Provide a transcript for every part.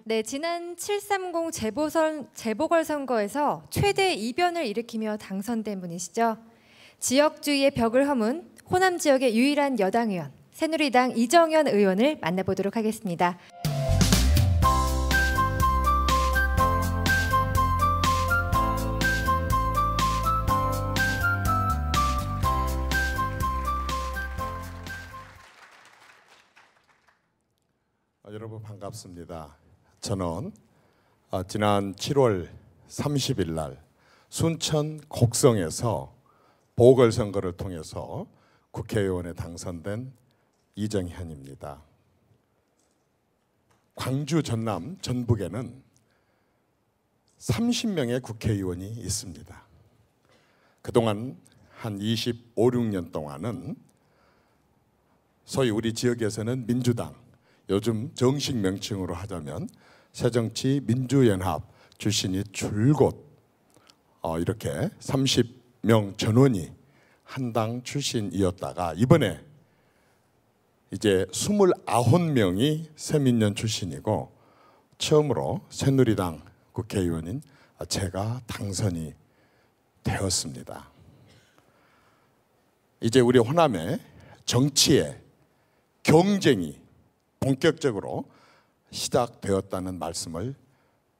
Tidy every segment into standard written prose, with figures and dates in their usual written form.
네, 지난 730 재보궐선거에서 최대 이변을 일으키며 당선된 분이시죠. 지역주의의 벽을 허문 호남 지역의 유일한 여당 의원, 새누리당 이정현 의원을 만나보도록 하겠습니다. 여러분 반갑습니다. 저는 지난 7월 30일 날 순천 곡성에서 보궐선거를 통해서 국회의원에 당선된 이정현입니다. 광주, 전남, 전북에는 30명의 국회의원이 있습니다. 그동안 한 25, 6년 동안은 소위 우리 지역에서는 민주당, 요즘 정식 명칭으로 하자면 새정치민주연합 출신이 줄곧 이렇게 30명 전원이 한 당 출신이었다가 이번에 이제 29명이 새민연 출신이고 처음으로 새누리당 국회의원인 제가 당선이 되었습니다. 이제 우리 호남의 정치의 경쟁이 본격적으로 시작되었다는 말씀을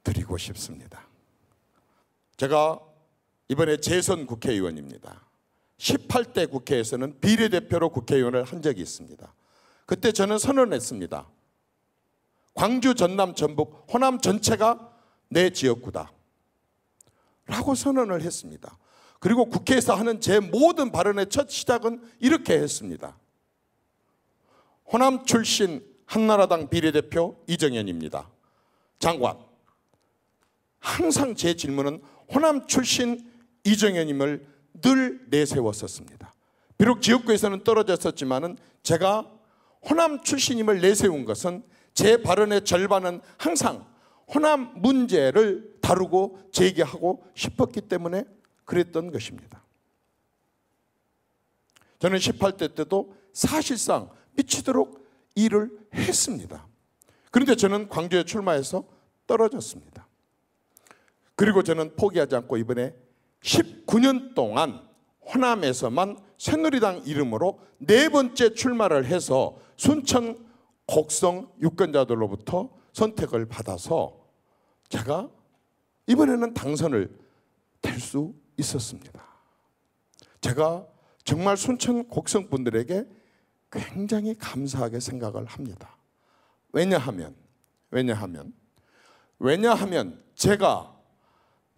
드리고 싶습니다. 제가 이번에 재선 국회의원입니다. 18대 국회에서는 비례대표로 국회의원을 한 적이 있습니다. 그때 저는 선언했습니다. 광주, 전남, 전북, 호남 전체가 내 지역구다 라고 선언을 했습니다. 그리고 국회에서 하는 제 모든 발언의 첫 시작은 이렇게 했습니다. 호남 출신 한나라당 비례대표 이정현입니다. 장관, 항상 제 질문은 호남 출신 이정현임을 늘 내세웠었습니다. 비록 지역구에서는 떨어졌었지만은 제가 호남 출신임을 내세운 것은 제 발언의 절반은 항상 호남 문제를 다루고 제기하고 싶었기 때문에 그랬던 것입니다. 저는 18대 때도 사실상 미치도록 일을 했습니다. 그런데 저는 광주에 출마해서 떨어졌습니다. 그리고 저는 포기하지 않고 이번에 19년 동안 호남에서만 새누리당 이름으로 4번째 출마를 해서 순천 곡성 유권자들로부터 선택을 받아서 제가 이번에는 당선을 될 수 있었습니다. 제가 정말 순천 곡성 분들에게 굉장히 감사하게 생각을 합니다. 왜냐하면 제가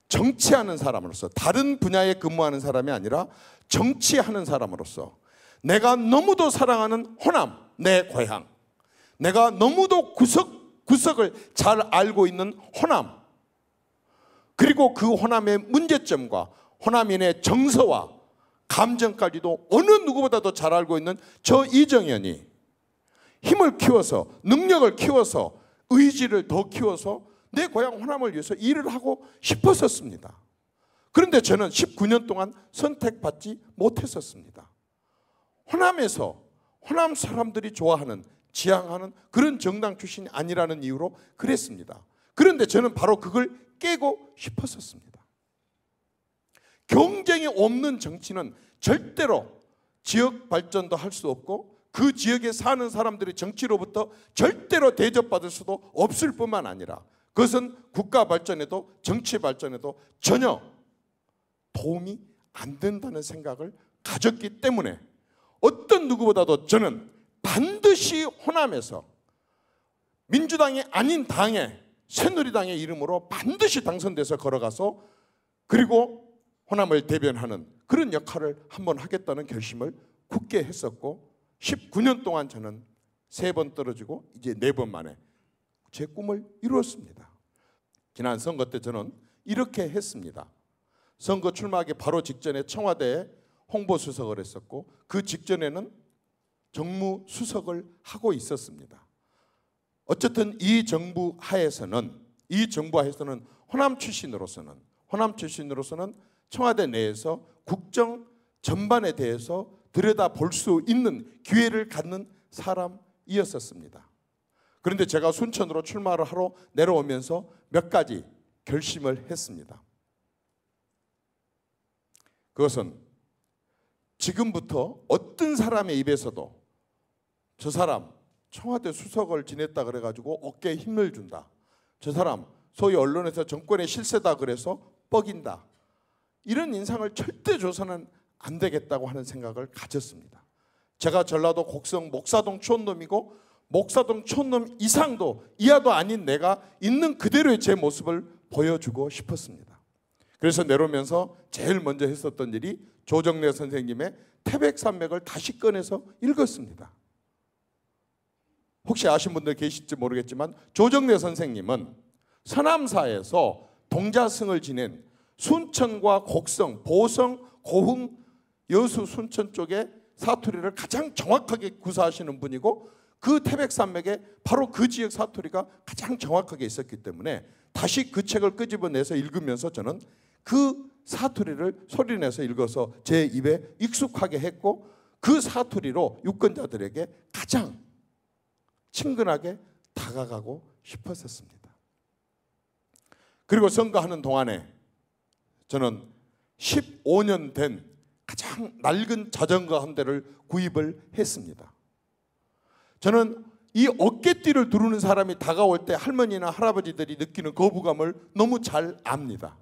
정치하는 사람으로서, 다른 분야에 근무하는 사람이 아니라 정치하는 사람으로서 내가 너무도 사랑하는 호남, 내 고향, 내가 너무도 구석구석을 잘 알고 있는 호남, 그리고 그 호남의 문제점과 호남인의 정서와 감정까지도 어느 누구보다도 잘 알고 있는 저 이정현이 힘을 키워서, 능력을 키워서, 의지를 더 키워서 내 고향 호남을 위해서 일을 하고 싶었었습니다. 그런데 저는 19년 동안 선택받지 못했었습니다. 호남에서 호남 사람들이 좋아하는, 지향하는 그런 정당 출신이 아니라는 이유로 그랬습니다. 그런데 저는 바로 그걸 깨고 싶었었습니다. 경쟁이 없는 정치는 절대로 지역 발전도 할 수 없고 그 지역에 사는 사람들이 정치로부터 절대로 대접받을 수도 없을 뿐만 아니라 그것은 국가 발전에도 정치 발전에도 전혀 도움이 안 된다는 생각을 가졌기 때문에 어떤 누구보다도 저는 반드시 호남에서 민주당이 아닌 당에 새누리당의 이름으로 반드시 당선돼서 걸어가서 그리고 호남을 대변하는 그런 역할을 한번 하겠다는 결심을 굳게 했었고 19년 동안 저는 3번 떨어지고 이제 4번 만에 제 꿈을 이루었습니다. 지난 선거 때 저는 이렇게 했습니다. 선거 출마하기 바로 직전에 청와대에 홍보수석을 했었고 그 직전에는 정무수석을 하고 있었습니다. 어쨌든 이 정부 하에서는 호남 출신으로서는 청와대 내에서 국정 전반에 대해서 들여다볼 수 있는 기회를 갖는 사람이었었습니다. 그런데 제가 순천으로 출마를 하러 내려오면서 몇 가지 결심을 했습니다. 그것은 지금부터 어떤 사람의 입에서도 저 사람 청와대 수석을 지냈다 그래가지고 어깨에 힘을 준다, 저 사람 소위 언론에서 정권의 실세다 그래서 뻐긴다, 이런 인상을 절대 줘서는 안 되겠다고 하는 생각을 가졌습니다. 제가 전라도 곡성 목사동 촌놈이고 목사동 촌놈 이상도 이하도 아닌 내가 있는 그대로의 제 모습을 보여주고 싶었습니다. 그래서 내려오면서 제일 먼저 했었던 일이 조정래 선생님의 태백산맥을 다시 꺼내서 읽었습니다. 혹시 아신 분들 계실지 모르겠지만 조정래 선생님은 서남사에서 동자승을 지낸 순천과 곡성, 보성, 고흥, 여수, 순천 쪽에 사투리를 가장 정확하게 구사하시는 분이고 그 태백산맥에 바로 그 지역 사투리가 가장 정확하게 있었기 때문에 다시 그 책을 끄집어내서 읽으면서 저는 그 사투리를 소리내서 읽어서 제 입에 익숙하게 했고 그 사투리로 유권자들에게 가장 친근하게 다가가고 싶었었습니다. 그리고 선거하는 동안에 저는 15년 된 가장 낡은 자전거 한 대를 구입을 했습니다. 저는 이 어깨띠를 두르는 사람이 다가올 때 할머니나 할아버지들이 느끼는 거부감을 너무 잘 압니다.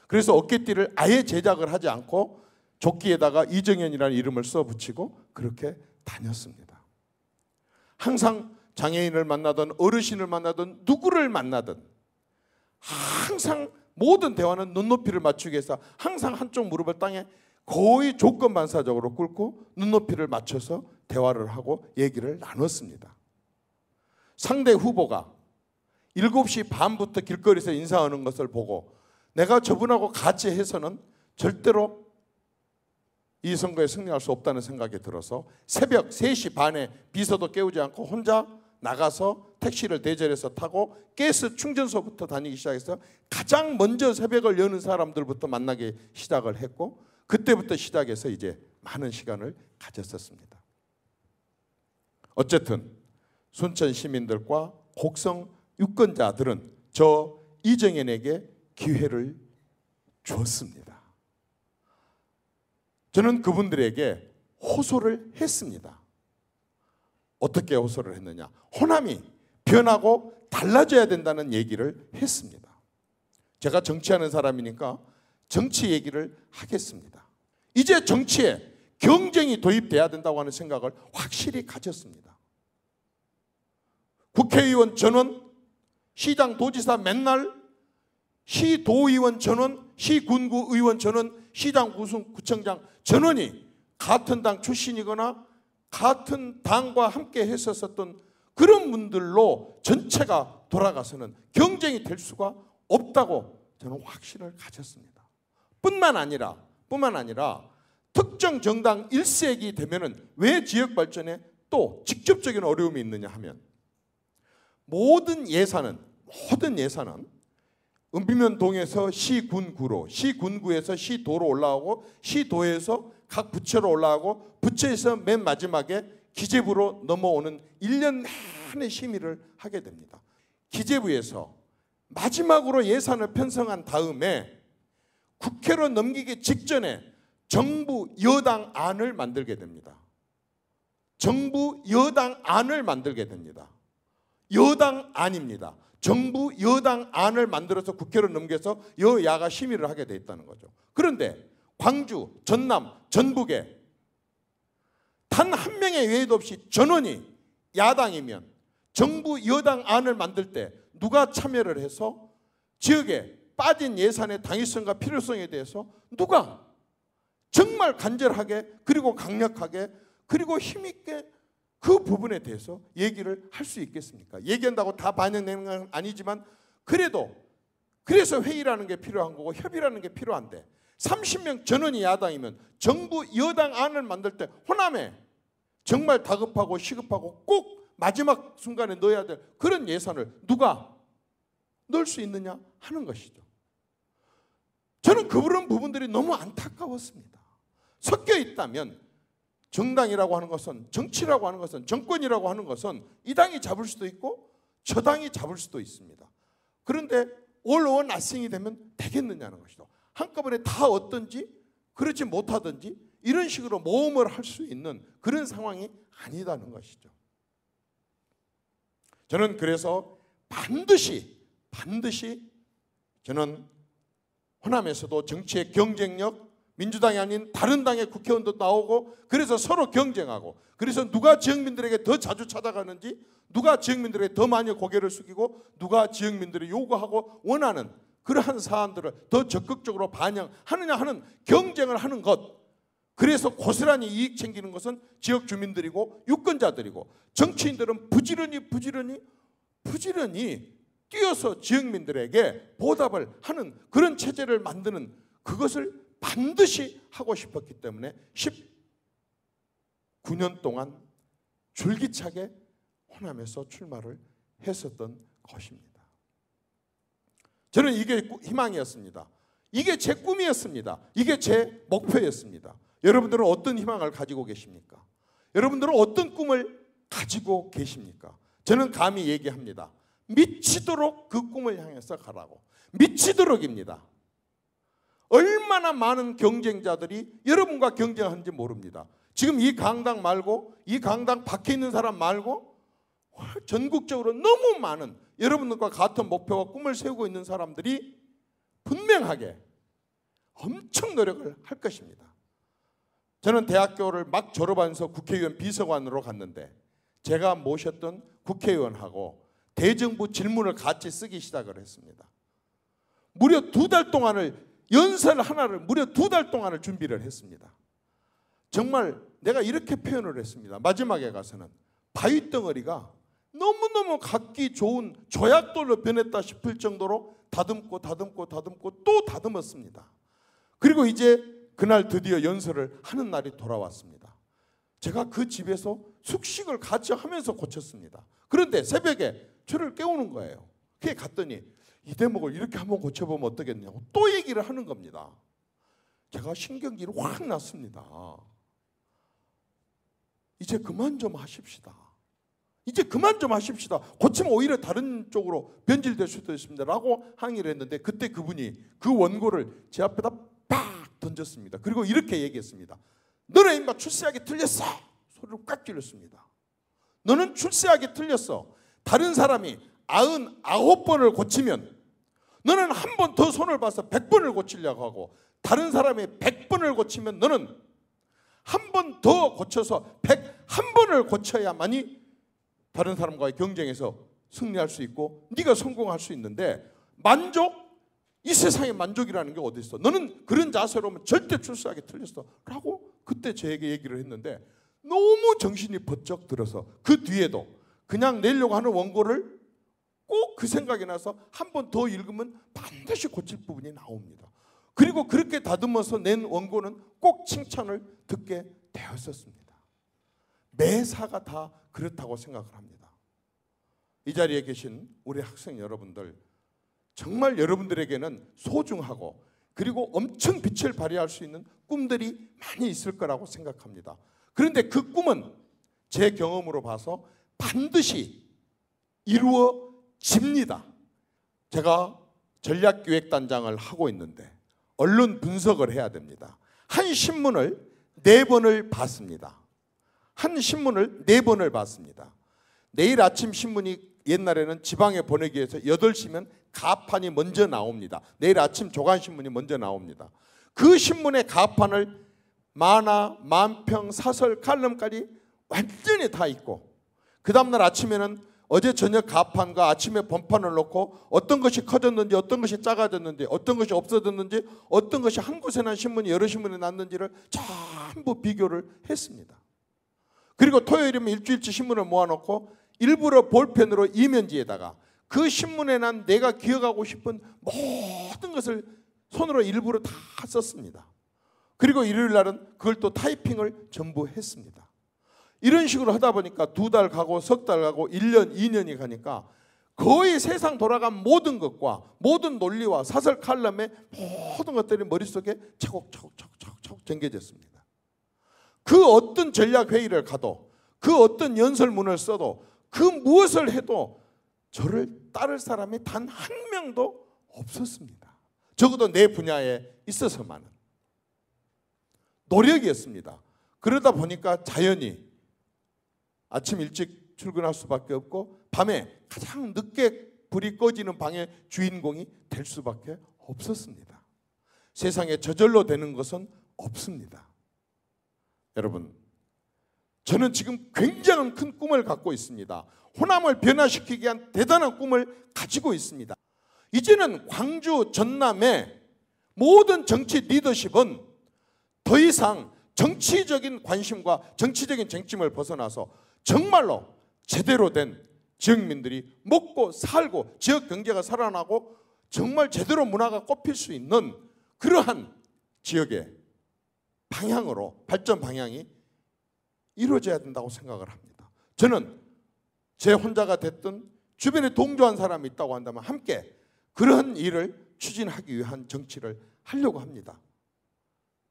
그래서 어깨띠를 아예 제작을 하지 않고 조끼에다가 이정현이라는 이름을 써붙이고 그렇게 다녔습니다. 항상 장애인을 만나든 어르신을 만나든 누구를 만나든 항상 모든 대화는 눈높이를 맞추기 위해서 항상 한쪽 무릎을 땅에 거의 조건반사적으로 꿇고 눈높이를 맞춰서 대화를 하고 얘기를 나눴습니다. 상대 후보가 7시 반부터 길거리에서 인사하는 것을 보고 내가 저분하고 같이 해서는 절대로 이 선거에 승리할 수 없다는 생각이 들어서 새벽 3시 반에 비서도 깨우지 않고 혼자 나가서 택시를 대절해서 타고 가스 충전소부터 다니기 시작해서 가장 먼저 새벽을 여는 사람들부터 만나기 시작을 했고 그때부터 시작해서 이제 많은 시간을 가졌었습니다. 어쨌든 순천 시민들과 곡성 유권자들은 저 이정현에게 기회를 줬습니다. 저는 그분들에게 호소를 했습니다. 어떻게 호소를 했느냐? 호남이 변하고 달라져야 된다는 얘기를 했습니다. 제가 정치하는 사람이니까 정치 얘기를 하겠습니다. 이제 정치에 경쟁이 도입돼야 된다고 하는 생각을 확실히 가졌습니다. 국회의원 전원, 시장 도지사 맨날, 시도의원 전원, 시군구 의원 전원, 시장 구청장 전원이 같은 당 출신이거나 같은 당과 함께 했었던 그런 분들로 전체가 돌아가서는 경쟁이 될 수가 없다고 저는 확신을 가졌습니다. 뿐만 아니라 특정 정당 1색이 되면은 왜 지역 발전에 또 직접적인 어려움이 있느냐 하면 모든 예산은 읍면동에서 시군구로, 시군구에서 시도로 올라오고 시도에서 각 부처로 올라가고 부처에서 맨 마지막에 기재부로 넘어오는 1년 내내 심의를 하게 됩니다. 기재부에서 마지막으로 예산을 편성한 다음에 국회로 넘기기 직전에 정부 여당 안을 만들게 됩니다. 정부 여당 안을 만들게 됩니다. 여당 안입니다. 정부 여당 안을 만들어서 국회로 넘겨서 여야가 심의를 하게 돼 있다는 거죠. 그런데 광주, 전남, 전북에 단 한 명의 외에도 없이 전원이 야당이면 정부 여당 안을 만들 때 누가 참여를 해서 지역에 빠진 예산의 당위성과 필요성에 대해서 누가 정말 간절하게 그리고 강력하게 그리고 힘있게 그 부분에 대해서 얘기를 할 수 있겠습니까? 얘기한다고 다 반영되는 건 아니지만 그래서 회의라는 게 필요한 거고 협의라는 게 필요한데 30명 전원이 야당이면 정부 여당 안을 만들 때 호남에 정말 다급하고 시급하고 꼭 마지막 순간에 넣어야 될 그런 예산을 누가 넣을 수 있느냐 하는 것이죠. 저는 그런 부분들이 너무 안타까웠습니다. 섞여 있다면 정당이라고 하는 것은 정치라고 하는 것은 정권이라고 하는 것은 이 당이 잡을 수도 있고 저당이 잡을 수도 있습니다. 그런데 all or nothing이 되면 되겠느냐는 것이죠. 한꺼번에 다 얻든지 그렇지 못하든지 이런 식으로 모험을 할 수 있는 그런 상황이 아니다는 것이죠. 저는 그래서 반드시 저는 호남에서도 정치의 경쟁력, 민주당이 아닌 다른 당의 국회의원도 나오고 그래서 서로 경쟁하고 그래서 누가 지역민들에게 더 자주 찾아가는지 누가 지역민들에게 더 많이 고개를 숙이고 누가 지역민들이 요구하고 원하는 그러한 사안들을 더 적극적으로 반영하느냐 하는 경쟁을 하는 것. 그래서 고스란히 이익 챙기는 것은 지역 주민들이고 유권자들이고 정치인들은 부지런히 뛰어서 지역민들에게 보답을 하는 그런 체제를 만드는 그것을 반드시 하고 싶었기 때문에 19년 동안 줄기차게 호남에서 출마를 했었던 것입니다. 저는 이게 희망이었습니다. 이게 제 꿈이었습니다. 이게 제 목표였습니다. 여러분들은 어떤 희망을 가지고 계십니까? 여러분들은 어떤 꿈을 가지고 계십니까? 저는 감히 얘기합니다. 미치도록 그 꿈을 향해서 가라고. 미치도록입니다. 얼마나 많은 경쟁자들이 여러분과 경쟁하는지 모릅니다. 지금 이 강당 말고 이 강당 밖에 있는 사람 말고 전국적으로 너무 많은 여러분들과 같은 목표와 꿈을 세우고 있는 사람들이 분명하게 엄청 노력을 할 것입니다. 저는 대학교를 막 졸업하면서 국회의원 비서관으로 갔는데 제가 모셨던 국회의원하고 대정부 질문을 같이 쓰기 시작을 했습니다. 무려 2달 동안을 연설 하나를 무려 2달 동안을 준비를 했습니다. 정말 내가 이렇게 표현을 했습니다. 마지막에 가서는 바위덩어리가 너무너무 갖기 좋은 조약돌로 변했다 싶을 정도로 다듬고 또 다듬었습니다. 그리고 이제 그날 드디어 연설을 하는 날이 돌아왔습니다. 제가 그 집에서 숙식을 같이 하면서 고쳤습니다. 그런데 새벽에 저를 깨우는 거예요. 그게 갔더니 이 대목을 이렇게 한번 고쳐보면 어떻겠냐고 또 얘기를 하는 겁니다. 제가 신경질이 확 났습니다. 이제 그만 좀 하십시다. 이제 그만 좀 하십시다. 고치면 오히려 다른 쪽으로 변질될 수도 있습니다. 라고 항의를 했는데 그때 그분이 그 원고를 제 앞에다 팍 던졌습니다. 그리고 이렇게 얘기했습니다. 너는 인마 출세하기 틀렸어. 소리를 꽉 질렀습니다. 너는 출세하기 틀렸어. 다른 사람이 99번을 고치면 너는 한 번 더 손을 봐서 100번을 고치려고 하고 다른 사람이 100번을 고치면 너는 한 번 더 고쳐서 101번을 고쳐야만이 다른 사람과의 경쟁에서 승리할 수 있고 네가 성공할 수 있는데 이 세상에 만족이라는 게 어디 있어? 너는 그런 자세로 하면 절대 출세하기 틀렸어 라고 그때 저에게 얘기를 했는데 너무 정신이 번쩍 들어서 그 뒤에도 그냥 내려고 하는 원고를 꼭 그 생각이 나서 한 번 더 읽으면 반드시 고칠 부분이 나옵니다. 그리고 그렇게 다듬어서 낸 원고는 꼭 칭찬을 듣게 되었었습니다. 매사가 다 그렇다고 생각을 합니다. 이 자리에 계신 우리 학생 여러분들 정말 여러분들에게는 소중하고 그리고 엄청 빛을 발휘할 수 있는 꿈들이 많이 있을 거라고 생각합니다. 그런데 그 꿈은 제 경험으로 봐서 반드시 이루어집니다. 제가 전략기획단장을 하고 있는데 언론 분석을 해야 됩니다. 한 신문을 4번을 봤습니다. 한 신문을 4번을 봤습니다. 내일 아침 신문이 옛날에는 지방에 보내기 위해서 8시면 가판이 먼저 나옵니다. 내일 아침 조간신문이 먼저 나옵니다. 그 신문의 가판을 만화, 만평, 사설, 칼럼까지 완전히 다 있고 그 다음날 아침에는 어제 저녁 가판과 아침에 본판을 놓고 어떤 것이 커졌는지 어떤 것이 작아졌는지 어떤 것이 없어졌는지 어떤 것이 한 곳에 난 신문이 여러 신문에 났는지를 전부 비교를 했습니다. 그리고 토요일이면 일주일치 신문을 모아놓고 일부러 볼펜으로 이면지에다가 그 신문에 난 내가 기억하고 싶은 모든 것을 손으로 일부러 다 썼습니다. 그리고 일요일 날은 그걸 또 타이핑을 전부 했습니다. 이런 식으로 하다 보니까 2달 가고 석 달 가고 1년, 2년이 가니까 거의 세상 돌아간 모든 것과 모든 논리와 사설 칼럼의 모든 것들이 머릿속에 차곡차곡 전개졌습니다. 그 어떤 전략회의를 가도 그 어떤 연설문을 써도 그 무엇을 해도 저를 따를 사람이 단 한 명도 없었습니다. 적어도 내 분야에 있어서만은. 노력이었습니다. 그러다 보니까 자연히 아침 일찍 출근할 수밖에 없고 밤에 가장 늦게 불이 꺼지는 방의 주인공이 될 수밖에 없었습니다. 세상에 저절로 되는 것은 없습니다. 여러분, 저는 지금 굉장한 큰 꿈을 갖고 있습니다. 호남을 변화시키기 위한 대단한 꿈을 가지고 있습니다. 이제는 광주, 전남의 모든 정치 리더십은 더 이상 정치적인 관심과 정치적인 쟁점을 벗어나서 정말로 제대로 된 지역민들이 먹고 살고 지역 경제가 살아나고 정말 제대로 문화가 꼽힐 수 있는 그러한 지역의 방향으로 발전 방향이 이루어져야 된다고 생각을 합니다. 저는 제 혼자가 됐든 주변에 동조한 사람이 있다고 한다면 함께 그런 일을 추진하기 위한 정치를 하려고 합니다.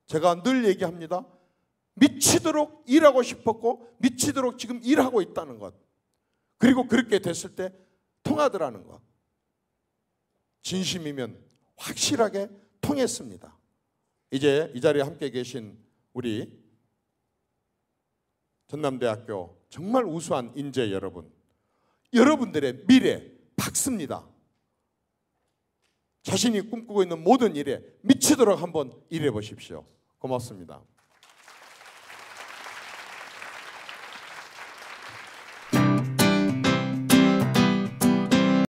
제가 늘 얘기합니다. 미치도록 일하고 싶었고 미치도록 지금 일하고 있다는 것, 그리고 그렇게 됐을 때 통하더라는 것, 진심이면 확실하게 통했습니다. 이제 이 자리에 함께 계신 우리 전남대학교 정말 우수한 인재 여러분, 여러분들의 미래 밝습니다. 자신이 꿈꾸고 있는 모든 일에 미치도록 한번 일해 보십시오. 고맙습니다.